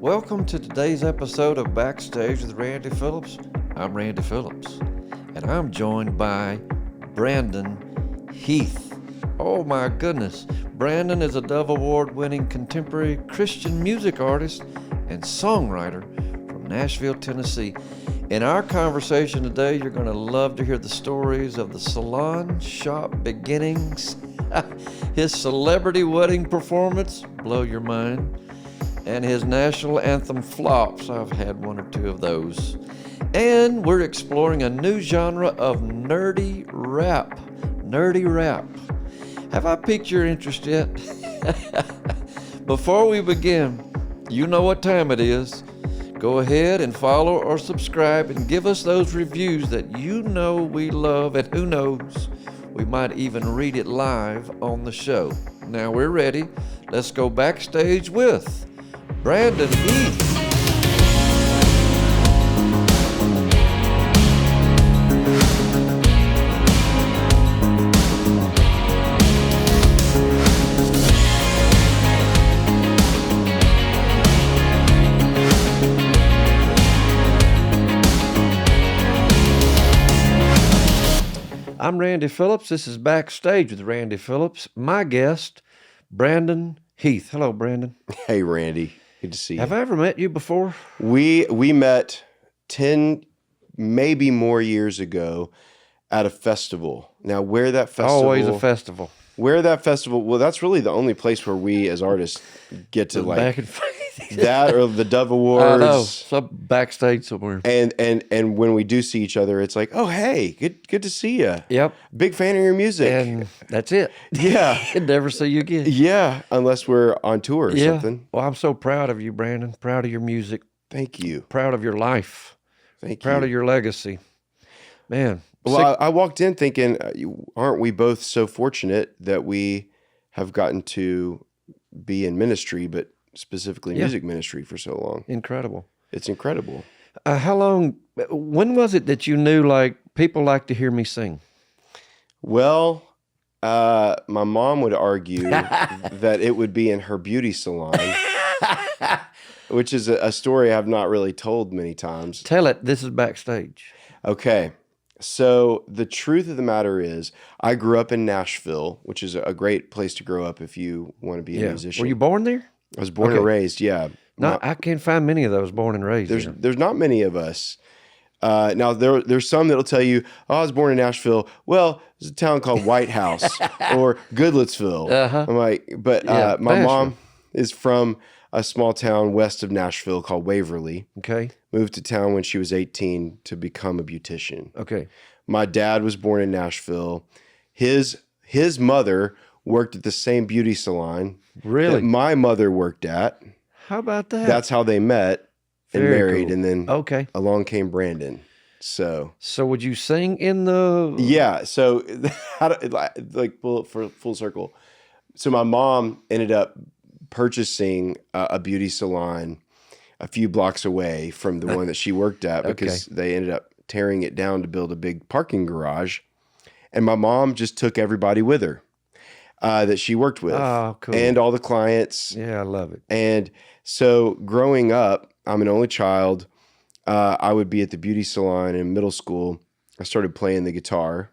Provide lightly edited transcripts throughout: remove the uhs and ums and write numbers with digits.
Welcome to today's episode of Backstage with Randy Phillips. I'm Randy Phillips, and I'm joined by Brandon Heath. Oh my goodness. Brandon is a Dove Award winning contemporary Christian music artist and songwriter from Nashville, Tennessee. In our conversation today, you're going to love to hear the stories of the salon shop beginnings, his celebrity wedding performance, blow your mind, and his national anthem flops. I've had one or two of those. And we're exploring a new genre of nerdy rap. Nerdy rap. Have I piqued your interest yet? Before we begin, you know what time it is. Go ahead and follow or subscribe and give us those reviews that you know we love, and who knows, we might even read it live on the show. Now we're ready. Let's go backstage with Brandon Heath. I'm Randy Phillips. This is Backstage with Randy Phillips. My guest, Brandon Heath. Hello, Brandon. Hey, Randy. Good to see you. Have I ever met you before? We met 10, maybe more years ago at a festival. Now, where that festival... Always a festival. Where that festival... Well, that's really the only place where we as artists get to Back and that or the Dove Awards. I know. So backstage somewhere. And when we do see each other, it's like, oh, hey, good to see you. Yep. Big fan of your music. And that's it. Yeah. Never see you again. Yeah, unless we're on tour or something. Well, I'm so proud of you, Brandon. Proud of your music. Thank you. Proud of your life. Thank you. Proud of your legacy. Man. Well, I walked in thinking, aren't we both so fortunate that we have gotten to be in ministry, but specifically music ministry for so long? Incredible. It's incredible. When was it that you knew, like, people like to hear me sing? Well, my mom would argue that it would be in her beauty salon, which is a story I've not really told many times. Tell it. This is Backstage. Okay. So the truth of the matter is, I grew up in Nashville, which is a great place to grow up if you want to be a musician. Were you born there? I was born and raised, yeah. No, I can't find many of those born and raised. There's not many of us. Now, there's some that'll tell you, oh, I was born in Nashville. Well, there's a town called White House or Goodlettsville. I'm like, but my mom is from a small town west of Nashville called Waverly. Okay. Moved to town when she was 18 to become a beautician. Okay. My dad was born in Nashville. His mother worked at the same beauty salon Really? that my mother worked at. How about that? That's how they met and Very married, cool. and then along came Brandon. So would you sing in the... Yeah, so full circle. So my mom ended up purchasing a beauty salon a few blocks away from the one that she worked at because they ended up tearing it down to build a big parking garage. And my mom just took everybody with her that she worked with. Oh, cool. And all the clients. Yeah, I love it. And so growing up, I'm an only child. I would be at the beauty salon in middle school. I started playing the guitar,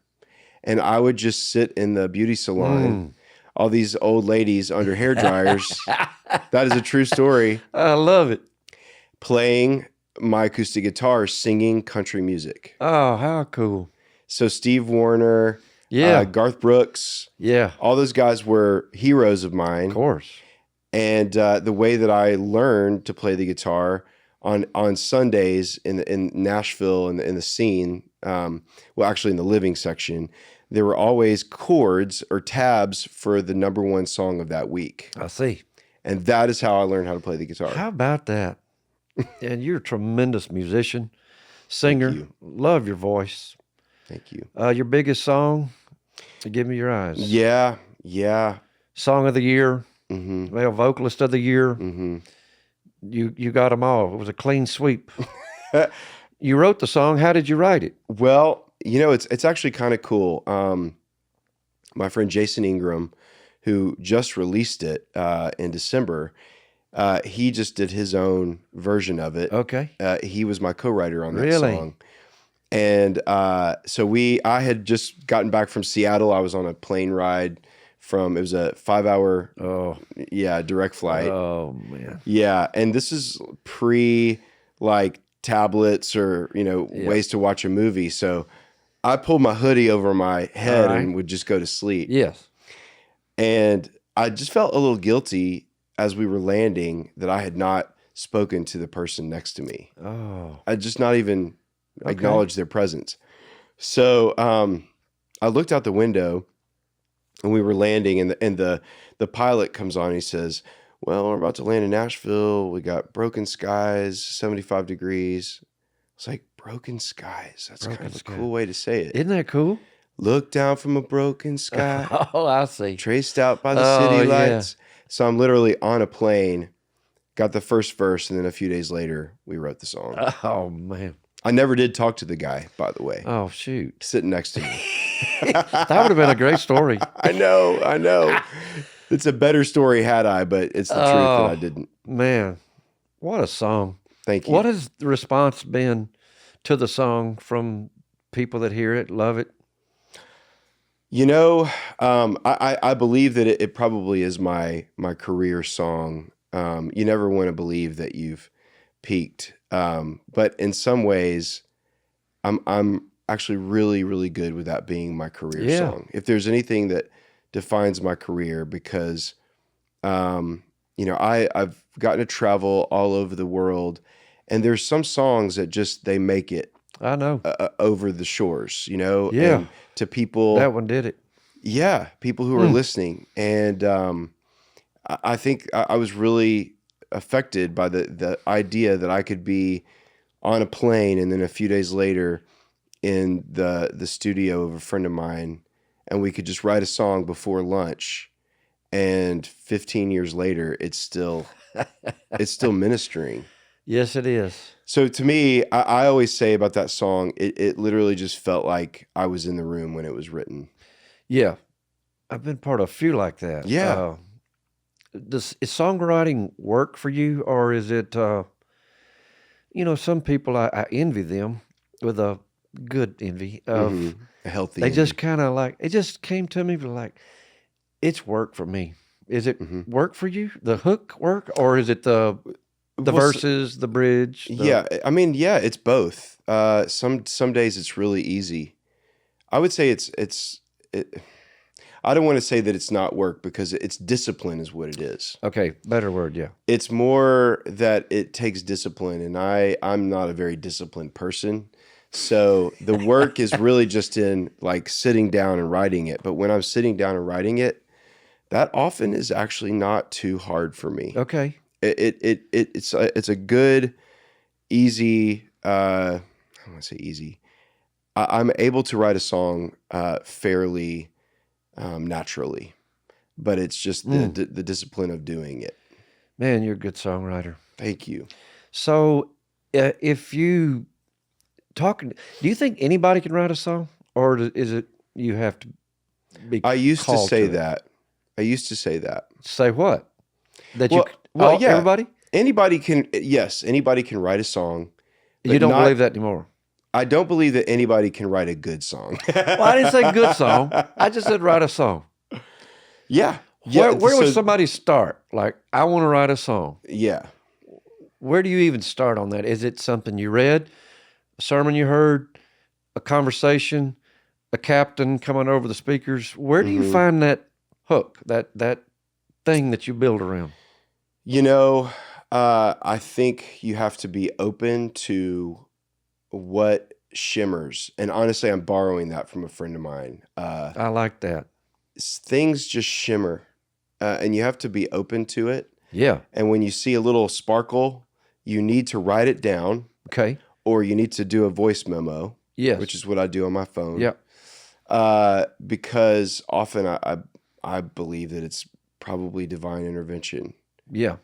and I would just sit in the beauty salon. All these old ladies under hair dryers. That is a true story. I love it. Playing my acoustic guitar, singing country music. Oh, how cool. So Steve Wariner, Garth Brooks, all those guys were heroes of mine. Of course. And the way that I learned to play the guitar on Sundays in Nashville in the scene, actually in the living section, there were always chords or tabs for the number one song of that week. I see. And that is how I learned how to play the guitar. How about that? And you're a tremendous musician, singer. Love your voice. Thank you. Your biggest song, Give Me Your Eyes. Yeah. Song of the year, male vocalist of the year. You got them all. It was a clean sweep. You wrote the song. How did you write it? Well, it's actually kind of cool. My friend Jason Ingram, who just released it in December, He just did his own version of it. Okay. He was my co-writer on that Really? song. And so I had just gotten back from Seattle. I was on a plane ride it was a 5-hour, direct flight. Oh, man. Yeah. And this is like tablets or, ways to watch a movie. So I pulled my hoodie over my head and would just go to sleep. Yes. And I just felt a little guilty as we were landing that I had not spoken to the person next to me. Oh. I just not even acknowledged their presence. So I looked out the window and we were landing, and the pilot comes on and he says, well, we're about to land in Nashville. We got broken skies, 75 degrees. It's like, broken skies. That's kind of a cool way to say it. Isn't that cool? Look down from a broken sky. Oh, I see. Traced out by the city lights. So I'm literally on a plane, got the first verse, and then a few days later, we wrote the song. Oh, man. I never did talk to the guy, by the way. Oh, shoot. Sitting next to me. That would have been a great story. I know. It's a better story had I, but it's the truth that I didn't. Man, what a song. Thank you. What has the response been to the song from people that hear it, love it? I believe that it probably is my career song. You never want to believe that you've peaked. But in some ways, I'm actually really, really good with that being my career song. If there's anything that defines my career, because, I've gotten to travel all over the world, and there's some songs that they make it. I know. Over the shores, Yeah. and to people. That one did it. Yeah. People who are listening. And, I think I was really affected by the idea that I could be on a plane and then a few days later in the studio of a friend of mine, and we could just write a song before lunch, and 15 years later it's still ministering. Yes, it is. So to me, I always say about that song, it literally just felt like I was in the room when it was written. Yeah. I've been part of a few like that. Yeah. Is songwriting work for you, or is it, some people, I envy them with a good envy of a healthy they envy. just kind of like, it just came to me like, it's work for me. Is it work for you? The hook work, or is it the verses, the bridge? Yeah. I mean, it's both. Some days it's really easy. I would say I don't want to say that it's not work, because it's discipline is what it is. Okay, better word, yeah. It's more that it takes discipline, and I'm not a very disciplined person. So the work is really just in like sitting down and writing it. But when I'm sitting down and writing it, that often is actually not too hard for me. Okay. It's a good, easy, I don't want to say easy. I'm able to write a song fairly naturally, but it's just the discipline of doing it. Man, you're a good songwriter. Thank you. So if you do you think anybody can write a song, or is it you have to be I used to called say to it? that. I used to say that. Say what? Yeah. Everybody? Anybody can write a song. You don't believe that anymore? I don't believe that anybody can write a good song. Well, I didn't say good song. I just said write a song. Yeah. Where would somebody start? Like, I want to write a song. Yeah. Where do you even start on that? Is it something you read, a sermon you heard, a conversation, a captain coming over the speakers? Where do you find that hook, that thing that you build around? I think you have to be open to what shimmers. And honestly, I'm borrowing that from a friend of mine. I like that. Things just shimmer, and you have to be open to it. Yeah. And when you see a little sparkle, you need to write it down. Okay. Or you need to do a voice memo. Yes. Which is what I do on my phone. Yeah. Because often I believe that it's probably divine intervention. Yeah.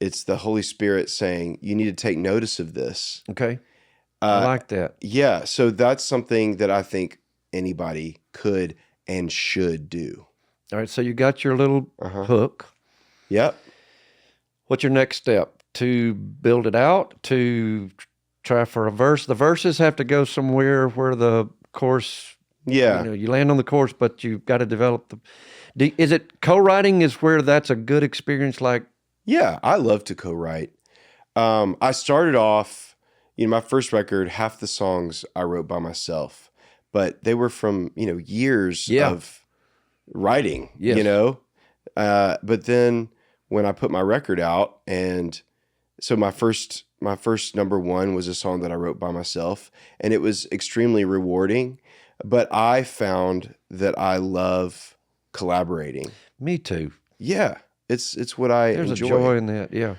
It's the Holy Spirit saying, you need to take notice of this. Okay. I like that. Yeah. So that's something that I think anybody could and should do. All right. So you got your little hook. Yep. What's your next step? To build it out? To try for a verse? The verses have to go somewhere where the chorus, Yeah. you land on the chorus, but you've got to develop is it co-writing is where that's a good experience? Like, Yeah, I love to co-write. I started off, my first record, half the songs I wrote by myself, but they were from, years of writing, Yes. But then when I put my record out, and so my first number one was a song that I wrote by myself, and it was extremely rewarding, but I found that I love collaborating. Me too. Yeah. It's what I There's enjoy. a joy in that, yeah.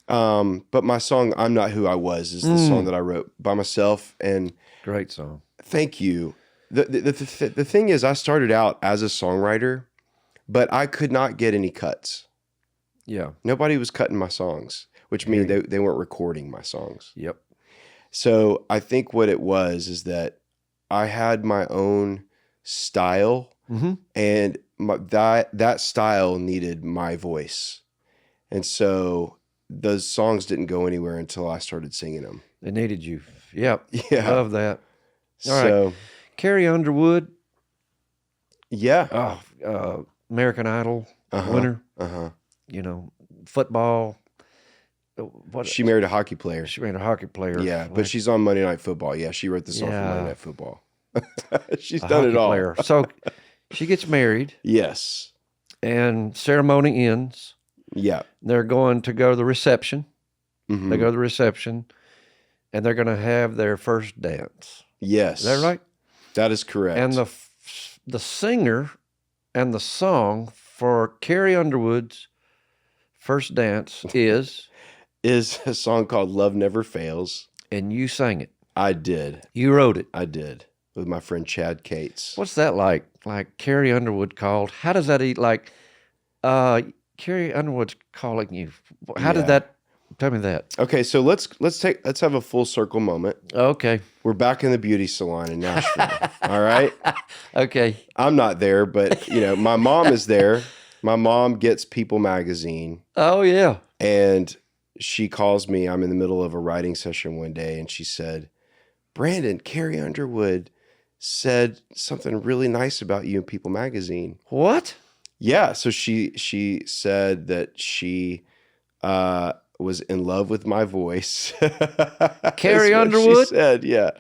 But my song "I'm Not Who I Was" is the song that I wrote by myself, and Great song. thank you. The thing is, I started out as a songwriter, but I could not get any cuts. Yeah. Nobody was cutting my songs, which means they weren't recording my songs. Yep. So I think what it was is that I had my own style, and that style needed my voice. And so those songs didn't go anywhere until I started singing them. They needed you. Yep. Yeah. Love that. All So, right. Carrie Underwood. yeah. American Idol winner. Football. What? She married a hockey player. She married a hockey player. Yeah, but she's on Monday Night Football. Yeah, she wrote the song for Monday Night Football. She's a done it hockey all. player. So she gets married. Yes. And ceremony ends. Yeah. They're going to go to the reception. Mm-hmm. They go to the reception, and they're going to have their first dance. Yes. Is that right? That is correct. And the singer and the song for Carrie Underwood's first dance is a song called "Love Never Fails." And you sang it. I did. You wrote it. I did with my friend Chad Cates. What's that like? Like Carrie Underwood called. How does that eat? Like, Carrie Underwood's calling you. How did that? Tell me that. Okay, so let's have a full circle moment. Okay. We're back in the beauty salon in Nashville. All right. Okay. I'm not there, but my mom is there. My mom gets People magazine. Oh yeah. And she calls me. I'm in the middle of a writing session one day, and she said, "Brandon, Carrie Underwood said something really nice about you in People magazine." What? Yeah. So she said that she was in love with my voice. Carrie That's what Underwood? she said, yeah.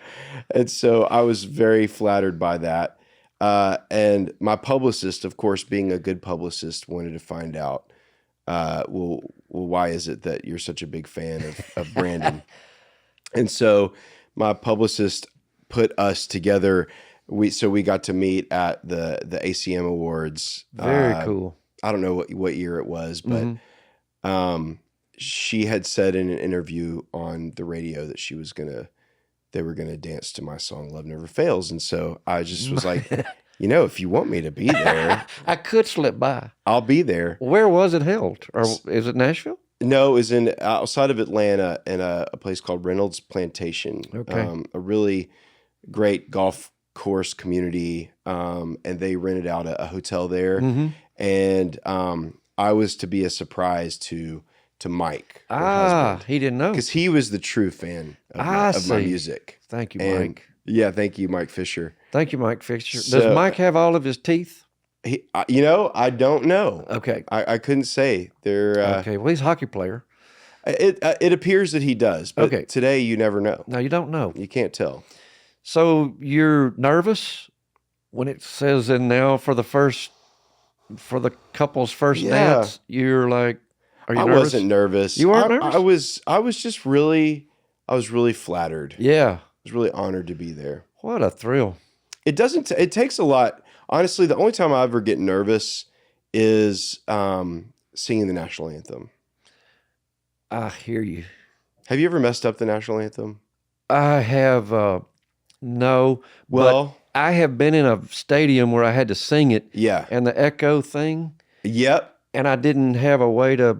And so I was very flattered by that. And my publicist, of course, being a good publicist, wanted to find out, well, why is it that you're such a big fan of Brandon? And so my publicist put us together. We got to meet at the ACM Awards. Very cool. I don't know what year it was, but she had said in an interview on the radio that they were gonna dance to my song "Love Never Fails," and so I just was like, if you want me to be there, I could slip by. I'll be there. Where was it held, or is it Nashville? No, it was outside of Atlanta in a place called Reynolds Plantation. Okay. A really great golf course community, and they rented out a hotel there, and I was to be a surprise to Mike, her husband. He didn't know. Because he was the true fan of my music. Thank you, And, Mike. Yeah, thank you, Mike Fisher. Thank you, Mike Fisher. So, Does Mike have all of his teeth? I don't know. Okay. I couldn't say. Okay, well, he's a hockey player. It appears that he does, but today you never know. No, you don't know. You can't tell. So you're nervous when it says in now for the couple's first dance, you're like, are you nervous? I wasn't nervous. You weren't nervous? I was just really flattered. Yeah. I was really honored to be there. What a thrill. It takes a lot. Honestly, the only time I ever get nervous is singing the national anthem. I hear you. Have you ever messed up the national anthem? I have, no. Well, but I have been in a stadium where I had to sing it. Yeah. And the echo thing. Yep. And I didn't have a way to,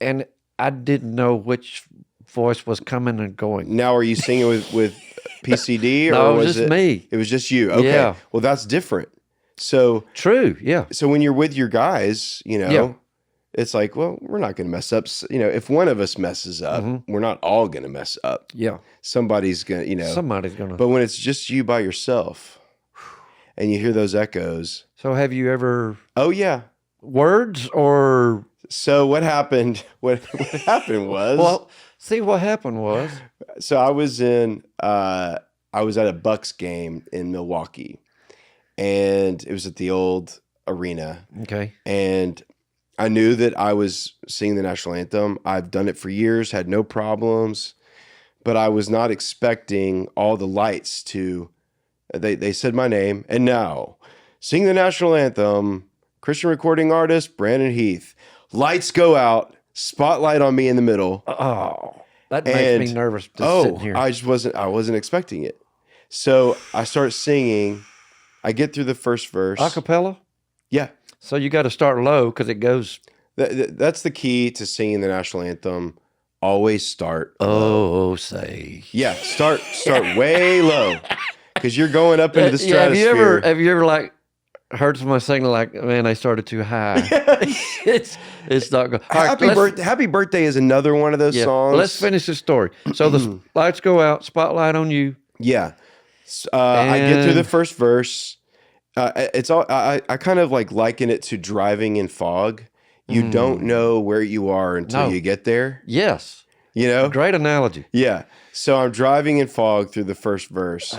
and I didn't know which voice was coming and going. Now, are you singing with PCD? No, or it was just me. It was just you. Okay. Yeah. Well, that's different. So true. Yeah. So when you're with your guys, it's like, well, we're not going to mess up. You know, if one of us messes up, we're not all going to mess up. Yeah. Somebody's going to, you know. Somebody's going to. But when it's just you by yourself and you hear those echoes. So have you ever. Oh, yeah. Words or. So what happened? What happened was. Well, see, what happened was. So I was at a Bucks game in Milwaukee, and it was at the old arena. Okay. And I knew that I was singing the national anthem. I've done it for years, had no problems, but I was not expecting all the lights to, they said my name, and now, sing the national anthem, Christian recording artist, Brandon Heath. Lights go out, spotlight on me in the middle. Oh, that makes me nervous just sitting here. I wasn't expecting it. So I start singing. I get through the first verse. A cappella? Yeah. So you got to start low because it goes. That's the key to singing the national anthem. Always start low. Oh, say. Yeah, start way low because you're going up into the stratosphere. Have you ever like heard someone sing like, man, they started too high? It's not good. Happy Birthday is another one of those songs. Let's finish the story. So the lights go out, spotlight on you. Yeah. I get through the first verse. It's all I kind of like liken it to driving in fog. You don't know where you are until you get there. Yes. You know? Great analogy. Yeah. So I'm driving in fog through the first verse.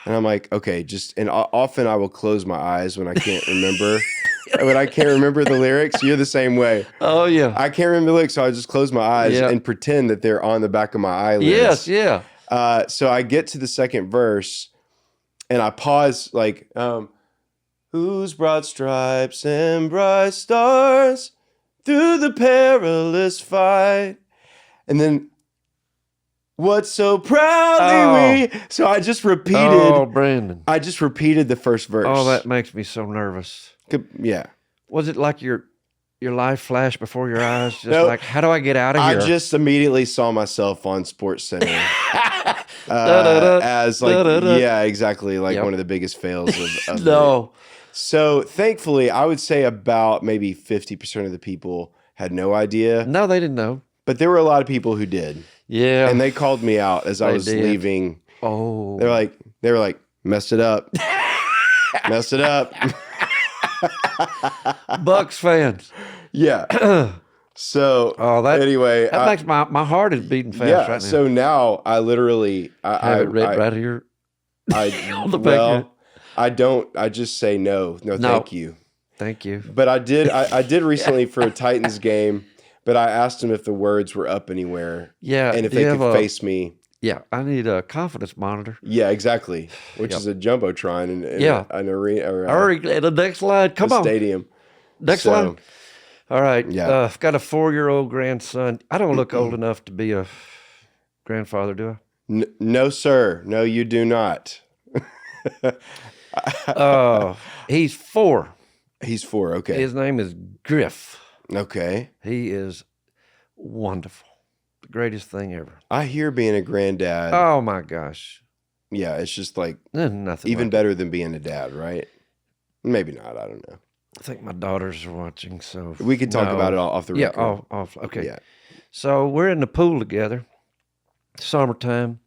And I'm like, okay, and often I will close my eyes when I can't remember. When I can't remember the lyrics. You're the same way. Oh, yeah. I can't remember the lyrics, so I just close my eyes and pretend that they're on the back of my eyelids. Yes, yeah. So I get to the second verse, and I pause, like, whose broad stripes and bright stars through the perilous fight, and then what so proudly we. So I just repeated. Oh, Brandon. I just repeated the first verse. Oh, that makes me so nervous. Yeah. Was it like your life flashed before your eyes? Just like, how do I get out of here? I just immediately saw myself on Sports Center as like, yeah, exactly, like one of the biggest fails of no. So thankfully, I would say about maybe 50% of the people had no idea. No, they didn't know. But there were a lot of people who did. Yeah. And they called me out as I was leaving. Oh. They were like, messed it up. Messed it up. Bucks fans. Yeah. So anyway. That makes my heart is beating fast right now. So now I literally I have it right here. I don't. I just say no. No, thank you. Thank you. But I did recently for a Titans game, but I asked him if the words were up anywhere. Yeah. And if they could face me. Yeah, I need a confidence monitor. Yeah, exactly. Which is a jumbotron in an arena or hurry, the next slide. Come on. Stadium. Next slide. All right. Yeah. I've got a 4-year-old grandson. I don't look old enough to be a grandfather, do I? No, sir. No, you do not. He's 4. He's 4. Okay. His name is Griff. Okay. He is wonderful. The greatest thing ever. I hear being a granddad. Oh my gosh. Yeah, it's just like nothing. Even better than being a dad, right? Maybe not. I don't know. I think my daughters are watching, so we could talk about it off the record. Yeah, off. Okay. Yeah. So we're in the pool together, summertime,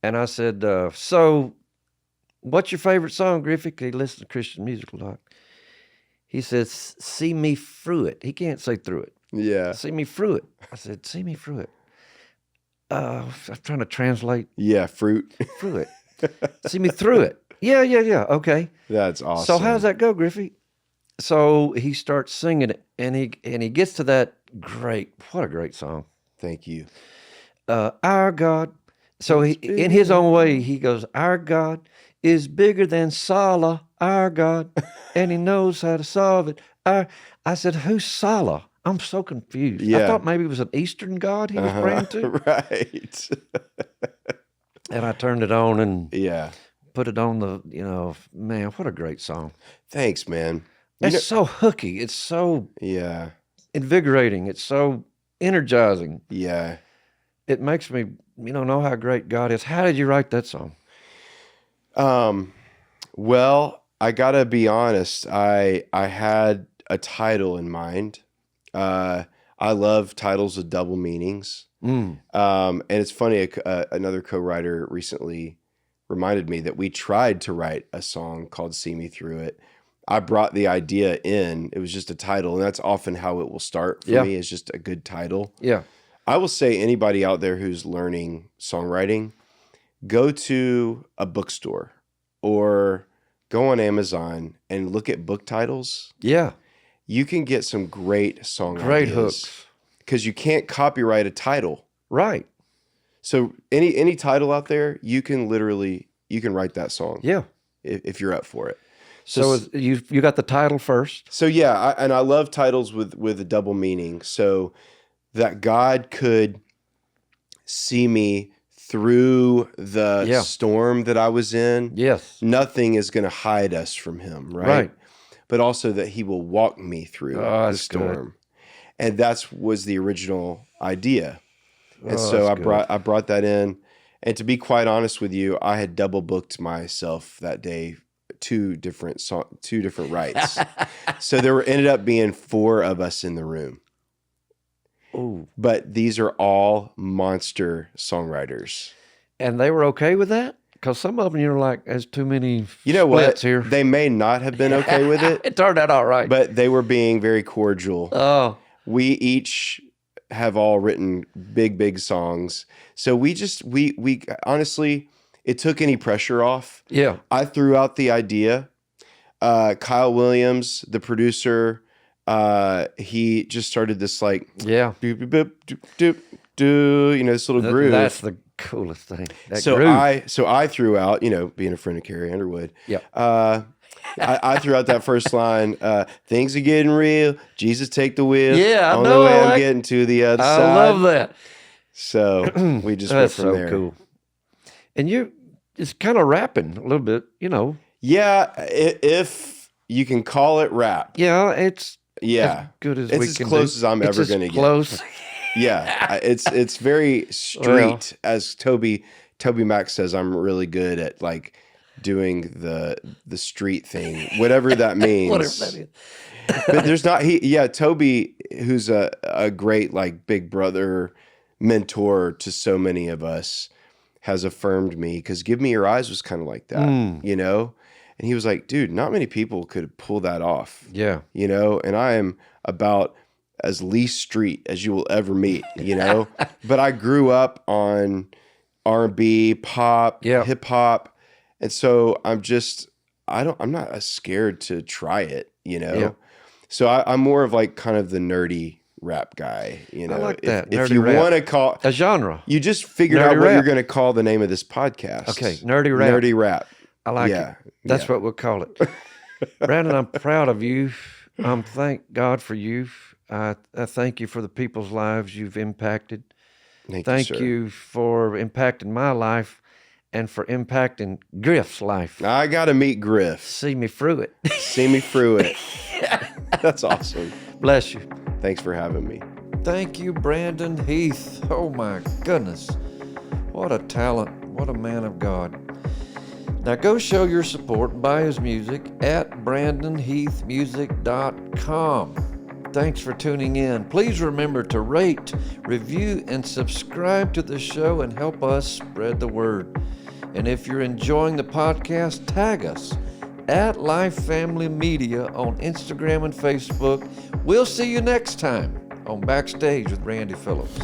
and I said, "So, what's your favorite song, Griffey?" He listens to Christian music a lot. He says, "See me through it." He can't say through it. Yeah. See me through it. I said, "See me through it." I'm trying to translate. Yeah, fruit. Through it. See me through it. Yeah. Okay. That's awesome. So how's that go, Griffey? So he starts singing it, and he gets to that what a great song. Thank you. Our God. So in his own way, he goes, our God is bigger than Salah, our God, and he knows how to solve it. I said, who's Salah? I'm so confused. Yeah. I thought maybe it was an Eastern god he was praying to. Right. And I turned it on and put it on the, man, what a great song. Thanks, man. It's so hooky. It's so invigorating. It's so energizing. Yeah. It makes me, know how great God is. How did you write that song? Well, I gotta be honest. I had a title in mind. I love titles with double meanings. And it's funny, another co-writer recently reminded me that we tried to write a song called See Me Through It. I brought the idea in. It was just a title, and that's often how it will start for me. It's just a good title. Yeah. I will say anybody out there who's learning songwriting, go to a bookstore or go on Amazon and look at book titles. Yeah. You can get some great song Great ideas. hooks. Because you can't copyright a title. Right. So any title out there, you can write that song. Yeah. If you're up for it. So you got the title first? So yeah, I love titles with a double meaning. So that God could see me through the storm that I was in. Yes. Nothing is going to hide us from him, right? But also that he will walk me through the storm. Good. And that was the original idea. And so I brought that in. And to be quite honest with you, I had double booked myself that day, two different rights. So there ended up being 4 of us in the room. Ooh. But these are all monster songwriters. And they were okay with that? Because some of them, you're like, there's too many here. They may not have been okay with it. It turned out all right. But they were being very cordial. Oh. We each have all written big songs. So we honestly, it took any pressure off. Yeah. I threw out the idea. Kyle Williams, the producer, he just started this like, yeah, doop, doop, doop, doop, doop, this little groove. That's the coolest thing. So I threw out, being a friend of Carrie Underwood. Yeah. I threw out that first line, things are getting real, Jesus take the wheel. Yeah, on the way I'm getting to the other side. I love that. So we just went from there. That's so cool. And it's kind of rapping a little bit, Yeah, if you can call it rap. Yeah, it's as good as it's we as can close do. as I'm ever going to get. Close. Yeah, it's very street. As Toby Mac says, I'm really good at like doing the street thing, whatever that means. Whatever that is. But there's not Toby, who's a great like big brother mentor to so many of us, has affirmed me, because Give Me Your Eyes was kind of like that, And he was like, dude, not many people could pull that off. Yeah. And I am about as least street as you will ever meet, But I grew up on R&B, pop, hip hop. And so I'm not as scared to try it, Yeah. So I'm more of like kind of the nerdy rap guy, I like that. If you want to call a genre, you just figured out what you're going to call the name of this podcast. Okay, nerdy rap. Nerdy rap. I like it. That's what we'll call it. Brandon, I'm proud of you. Thank God for you. I thank you for the people's lives you've impacted. Thank you for impacting my life and for impacting Griff's life. I got to meet Griff. See me through it. See me through it. That's awesome. Bless you. Thanks for having me. Thank you, Brandon Heath. Oh my goodness. What a talent. What a man of God. Now go show your support and buy his music at brandonheathmusic.com. Thanks for tuning in. Please remember to rate, review, and subscribe to the show and help us spread the word. And if you're enjoying the podcast, tag us at Life Family Media on Instagram and Facebook. We'll see you next time on Backstage with Randy Phillips.